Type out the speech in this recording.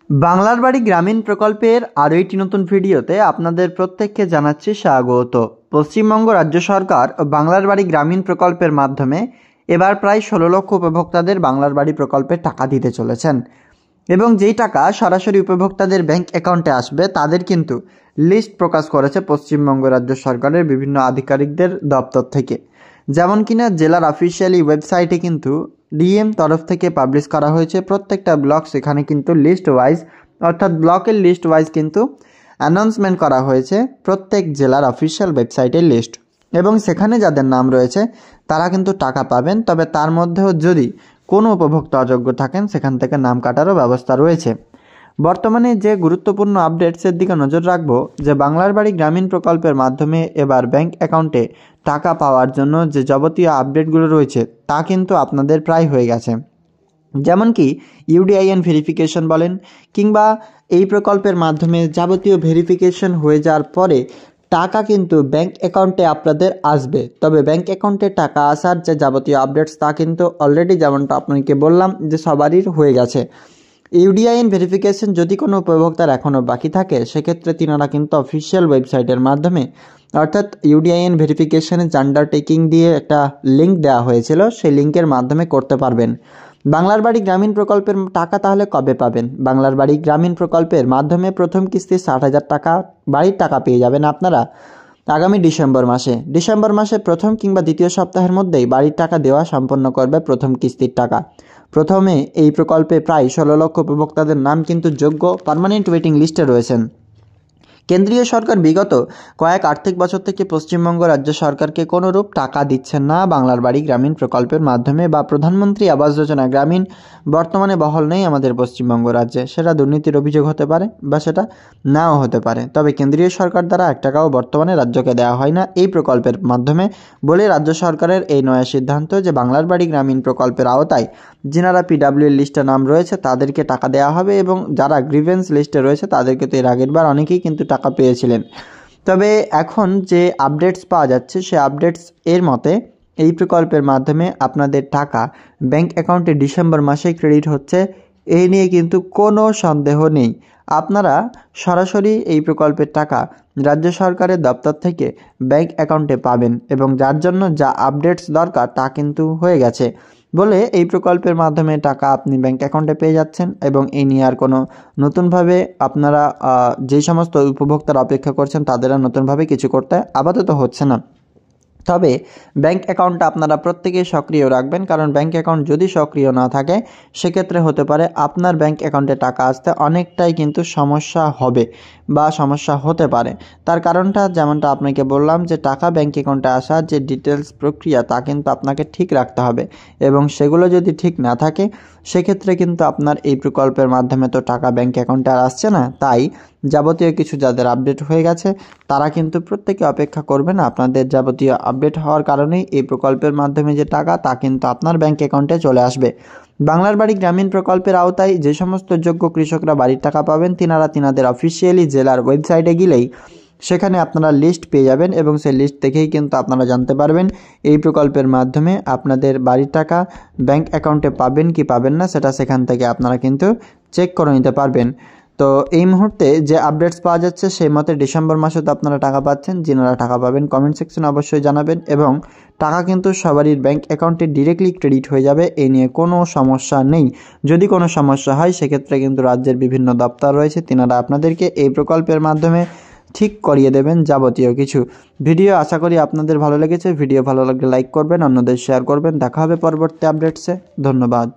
বাংলার বাড়ি গ্রামীণ প্রকল্পের আরও একটি নতুন ভিডিওতে আপনাদের প্রত্যেককে জানাচ্ছি স্বাগত। পশ্চিমবঙ্গ রাজ্য সরকার বাংলার বাড়ি গ্রামীণ প্রকল্পের মাধ্যমে এবার প্রায় 16 লক্ষ উপভোক্তাদের বাংলার বাড়ি প্রকল্পের টাকা দিতে চলেছেন এবং যেই টাকা সরাসরি উপভোক্তাদের ব্যাংক অ্যাকাউন্টে আসবে তাদের কিন্তু লিস্ট প্রকাশ করেছে পশ্চিমবঙ্গ রাজ্য সরকারের বিভিন্ন আধিকারিকদের দপ্তর থেকে। যেমন কিনা জেলার অফিসিয়ালি ওয়েবসাইটে কিন্তু ডিএম তরফ থেকে পাবলিশ করা হয়েছে প্রত্যেকটা ব্লক, সেখানে কিন্তু লিস্ট ওয়াইজ অর্থাৎ ব্লকের লিস্ট ওয়াইজ কিন্তু অ্যানাউন্সমেন্ট করা হয়েছে প্রত্যেক জেলার অফিসিয়াল ওয়েবসাইটের লিস্ট, এবং সেখানে যাদের নাম রয়েছে তারা কিন্তু টাকা পাবেন। তবে তার মধ্যেও যদি কোনো উপভোক্তা অযোগ্য থাকেন সেখান থেকে নাম কাটারও ব্যবস্থা রয়েছে। বর্তমানে যে গুরুত্বপূর্ণ আপডেটসের দিকে নজর রাখবো, যে বাংলার বাড়ি গ্রামীণ প্রকল্পের মাধ্যমে এবার ব্যাংক অ্যাকাউন্টে টাকা পাওয়ার জন্য যে যাবতীয় আপডেটগুলো রয়েছে তা কিন্তু আপনাদের প্রায় হয়ে গেছে। যেমন কি ইউডিআইএন ভেরিফিকেশন বলেন, কিংবা এই প্রকল্পের মাধ্যমে যাবতীয় ভেরিফিকেশন হয়ে যাওয়ার পরে টাকা কিন্তু ব্যাংক অ্যাকাউন্টে আপনাদের আসবে। তবে ব্যাংক অ্যাকাউন্টে টাকা আসার যে যাবতীয় আপডেটস তা কিন্তু অলরেডি যেমনটা আপনাকে বললাম যে সবারই হয়ে গেছে। ইউডিআইএন ভেরিফিকেশন যদি কোনো উপভোক্তার এখনও বাকি থাকে সেক্ষেত্রে তিনারা কিন্তু অফিসিয়াল ওয়েবসাইটের মাধ্যমে অর্থাৎ ইউডিআইএন ভেরিফিকেশনের আন্ডারটেকিং দিয়ে একটা লিঙ্ক দেওয়া হয়েছিল, সেই লিঙ্কের মাধ্যমে করতে পারবেন। বাংলার বাড়ি গ্রামীণ প্রকল্পের টাকা তাহলে কবে পাবেন? বাংলার বাড়ি গ্রামীণ প্রকল্পের মাধ্যমে প্রথম কিস্তি 60,000 টাকা বাড়ির টাকা পেয়ে যাবেন আপনারা আগামী ডিসেম্বর মাসে প্রথম কিংবা দ্বিতীয় সপ্তাহের মধ্যেই বাড়ির টাকা দেওয়া সম্পন্ন করবে প্রথম কিস্তির টাকা। প্রথমে এই প্রকল্পে প্রায় 16 লক্ষ উপভোক্তাদের নাম কিন্তু যোগ্য পার্মানেন্ট ওয়েটিং লিস্টে রয়েছেন। কেন্দ্রীয় সরকার বিগত কয়েক আর্থিক বছর থেকে পশ্চিমবঙ্গ রাজ্য সরকারকে কোনোরূপ টাকা দিচ্ছেন না বাংলার বাড়ি গ্রামীণ প্রকল্পের মাধ্যমে, বা প্রধানমন্ত্রী আবাস যোজনা গ্রামীণ বর্তমানে বহাল নেই আমাদের পশ্চিমবঙ্গ রাজ্যে। সেটা দুর্নীতির অভিযোগ হতে পারে বা সেটা নাও হতে পারে, তবে কেন্দ্রীয় সরকার দ্বারা 1 টাকাও বর্তমানে রাজ্যকে দেওয়া হয় না এই প্রকল্পের মাধ্যমে বলে রাজ্য সরকারের এই নয়া সিদ্ধান্ত যে বাংলার বাড়ি গ্রামীণ প্রকল্পের আওতায় যিনারা পিডাব্লিউএর লিস্টে নাম রয়েছে তাদেরকে টাকা দেওয়া হবে, এবং যারা গ্রিভেন্স লিস্টে রয়েছে তাদেরকে তো এর আগের বার অনেকেই কিন্তু টাকা পেয়েছিলেন। তবে এখন যে আপডেটস পাওয়া যাচ্ছে সে আপডেটস এর মতে এই প্রকল্পের মাধ্যমে আপনাদের টাকা ব্যাংক অ্যাকাউন্টে ডিসেম্বর মাসেই ক্রেডিট হচ্ছে, এই নিয়ে কিন্তু কোনো সন্দেহ নেই। আপনারা সরাসরি এই প্রকল্পের টাকা রাজ্য সরকারের দপ্তর থেকে ব্যাংক অ্যাকাউন্টে পাবেন, এবং যার জন্য যা আপডেটস দরকার তা কিন্তু হয়ে গেছে বলে এই প্রকল্পের মাধ্যমে টাকা আপনি ব্যাংক অ্যাকাউন্টে পেয়ে যাচ্ছেন। এবং এই নিয়ে আর কোনো নতুনভাবে আপনারা যেই সমস্ত উপভোক্তারা অপেক্ষা করছেন তাদের আর নতুনভাবে কিছু করতে আপাতত হচ্ছে না। তবে ব্যাংক অ্যাকাউন্টটা আপনারা প্রত্যেকেই সক্রিয় রাখবেন, কারণ ব্যাংক অ্যাকাউন্ট যদি সক্রিয় না থাকে সেক্ষেত্রে হতে পারে আপনার ব্যাংক অ্যাকাউন্টে টাকা আসতে অনেকটাই কিন্তু সমস্যা হবে বা সমস্যা হতে পারে। তার কারণটা যেমনটা আপনাকে বললাম যে টাকা ব্যাংক অ্যাকাউন্টে আসার যে ডিটেলস প্রক্রিয়া তা কিন্তু আপনাকে ঠিক রাখতে হবে, এবং সেগুলো যদি ঠিক না থাকে সেক্ষেত্রে কিন্তু আপনার এই প্রকল্পের মাধ্যমে তো টাকা ব্যাংক অ্যাকাউন্টে আর আসছে না। তাই যাবতীয় কিছু যাদের আপডেট হয়ে গেছে তারা কিন্তু প্রত্যেকে অপেক্ষা করবেন, আপনাদের যাবতীয় আপডেট হওয়ার কারণেই এই প্রকল্পের মাধ্যমে যে টাকা তা কিন্তু আপনার ব্যাংক অ্যাকাউন্টে চলে আসবে। বাংলার বাড়ি গ্রামীণ প্রকল্পের আওতায় যে সমস্ত যোগ্য কৃষকরা বাড়ির টাকা পাবেন তিনাদের অফিসিয়ালি জেলার ওয়েবসাইটে গেলেই সেখানে আপনারা লিস্ট পেয়ে যাবেন, এবং সেই লিস্ট দেখেই কিন্তু আপনারা জানতে পারবেন এই প্রকল্পের মাধ্যমে আপনাদের বাড়ির টাকা ব্যাংক অ্যাকাউন্টে পাবেন কি পাবেন না, সেটা সেখান থেকে আপনারা কিন্তু চেক করে নিতে পারবেন। তো এই মুহূর্তে যে আপডেটস পাওয়া যাচ্ছে সেই মতে ডিসেম্বর মাসে তো আপনারা টাকা পাচ্ছেন। যিনারা টাকা পাবেন কমেন্ট সেকশনে অবশ্যই জানাবেন, এবং টাকা কিন্তু সবারই ব্যাংক অ্যাকাউন্টে ডিরেক্টলি ক্রেডিট হয়ে যাবে, এই নিয়ে কোনো সমস্যা নেই। যদি কোনো সমস্যা হয় সেক্ষেত্রে কিন্তু রাজ্যের বিভিন্ন দপ্তর রয়েছে তিনারা আপনাদেরকে এই প্রকল্পের মাধ্যমে ঠিক করিয়ে দেবেন যাবতীয় কিছু। ভিডিও আশা করি আপনাদের ভালো লেগেছে। ভিডিও ভালো লাগলে লাইক করবেন, অন্যদের শেয়ার করবেন। দেখা হবে পরবর্তী আপডেটসে। ধন্যবাদ।